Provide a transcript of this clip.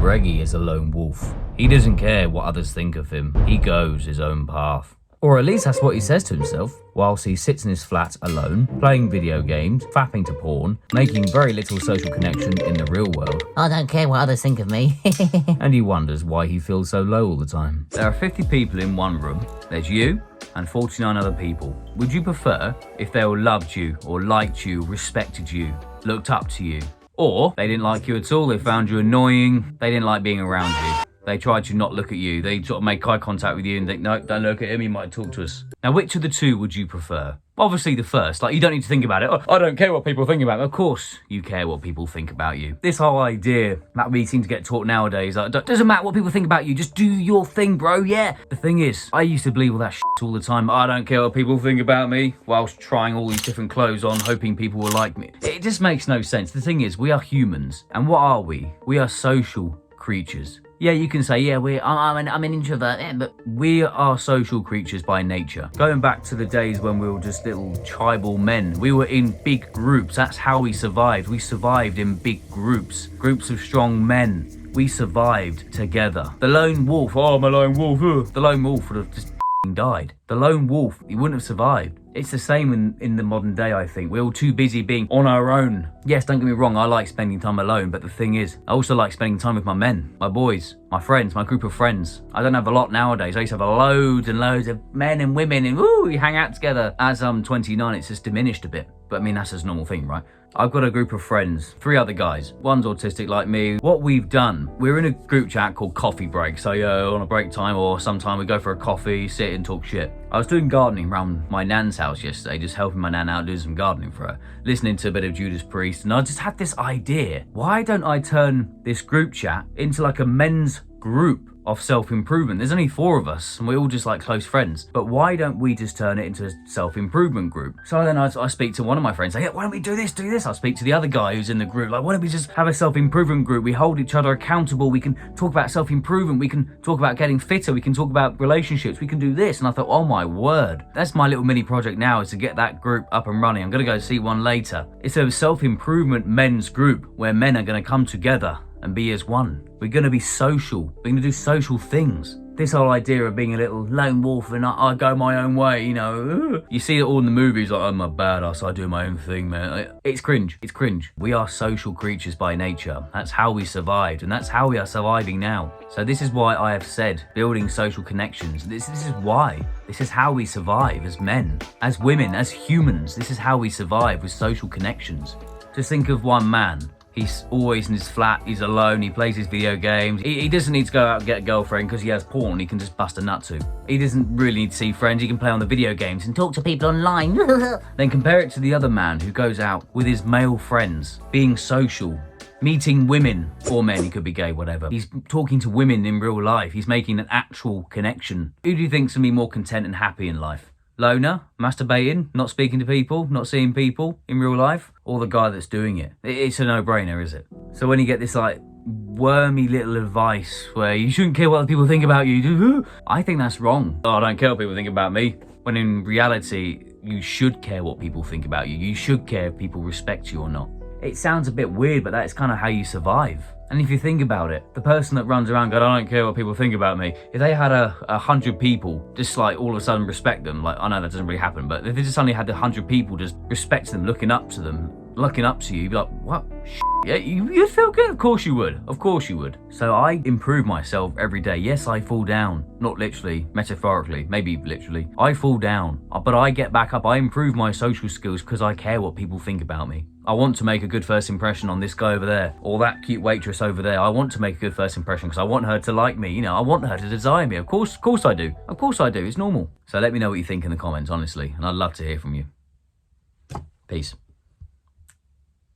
Reggie is a lone wolf. He doesn't care what others think of him. He goes his own path. Or at least that's what he says to himself, whilst he sits in his flat alone, playing video games, fapping to porn, making very little social connection in the real world. I don't care what others think of me. And he wonders why he feels so low all the time. There are 50 people in one room. There's you and 49 other people. Would you prefer if they all loved you or liked you, respected you, looked up to you? Or they didn't like you at all, they found you annoying, they didn't like being around you. They tried to not look at you. They sort of make eye contact with you and think, no, don't look at him, he might talk to us. Now, which of the two would you prefer? Obviously the first, like you don't need to think about it. Oh, I don't care what people think about me. Of course you care what people think about you. This whole idea that we seem to get taught nowadays, like, doesn't matter what people think about you, just do your thing, bro, yeah. The thing is, I used to believe all that shit all the time. I don't care what people think about me, whilst trying all these different clothes on, hoping people will like me. It just makes no sense. The thing is, we are humans, and what are we? We are social creatures. Yeah, you can say, yeah, I'm an introvert, yeah, but we are social creatures by nature. Going back to the days when we were just little tribal men, we were in big groups. That's how we survived. We survived in big groups of strong men. We survived together. The lone wolf, oh, I'm a lone wolf. The lone wolf would have just died. The lone wolf, he wouldn't have survived. It's the same in the modern day, I think. We're all too busy being on our own. Yes, don't get me wrong, I like spending time alone, but the thing is, I also like spending time with my men, my boys, my friends, my group of friends. I don't have a lot nowadays. I used to have loads and loads of men and women, and woo, we hang out together. As I'm 29, it's just diminished a bit. But I mean, that's just a normal thing, right? I've got a group of friends, 3 other guys. One's autistic like me. What we've done, we're in a group chat called Coffee Break. So on a break time or sometime we go for a coffee, sit and talk shit. I was doing gardening around my nan's house yesterday, just helping my nan out, doing some gardening for her, listening to a bit of Judas Priest, and I just had this idea. Why don't I turn this group chat into like a men's group of self-improvement? There's only 4 of us and we're all just like close friends, but why don't we just turn it into a self-improvement group? So then I speak to one of my friends, like, yeah, why don't we do this? I speak to the other guy who's in the group, like, why don't we just have a self-improvement group? We hold each other accountable, we can talk about self-improvement, we can talk about getting fitter, we can talk about relationships, we can do this. And I thought, oh my word, that's my little mini project now, is to get that group up and running. I'm gonna go see one later. It's a self-improvement men's group where men are gonna come together and be as one. We're going to be social. We're going to do social things. This whole idea of being a little lone wolf and I go my own way, you know. You see it all in the movies, like, I'm a badass, I do my own thing, man. It's cringe. It's cringe. We are social creatures by nature. That's how we survived, and that's how we are surviving now. So this is why I have said building social connections. This is why. This is how we survive as men, as women, as humans. This is how we survive, with social connections. Just think of one man. He's always in his flat, he's alone, he plays his video games. He doesn't need to go out and get a girlfriend because he has porn he can just bust a nut to. He doesn't really need to see friends, he can play on the video games and talk to people online. Then compare it to the other man who goes out with his male friends, being social, meeting women, or men, he could be gay, whatever. He's talking to women in real life, he's making an actual connection. Who do you think's gonna be more content and happy in life? Loner, masturbating, not speaking to people, not seeing people in real life, or the guy that's doing it? It's a no-brainer, is it? So when you get this like wormy little advice where you shouldn't care what other people think about you, I think that's wrong. Oh, I don't care what people think about me. When in reality, you should care what people think about you. You should care if people respect you or not. It sounds a bit weird, but that's kind of how you survive. And if you think about it, the person that runs around going, I don't care what people think about me, if they had 100 people just like all of a sudden respect them, like, I know that doesn't really happen, but if they just suddenly had 100 people just respect them, looking up to you, you'd be like, what? Yeah, you'd feel good. Of course you would. Of course you would. So I improve myself every day. Yes, I fall down. Not literally, metaphorically, maybe literally. I fall down, but I get back up. I improve my social skills because I care what people think about me. I want to make a good first impression on this guy over there, or that cute waitress over there. I want to make a good first impression because I want her to like me. You know, I want her to desire me. Of course I do. Of course I do. It's normal. So let me know what you think in the comments, honestly, and I'd love to hear from you. Peace.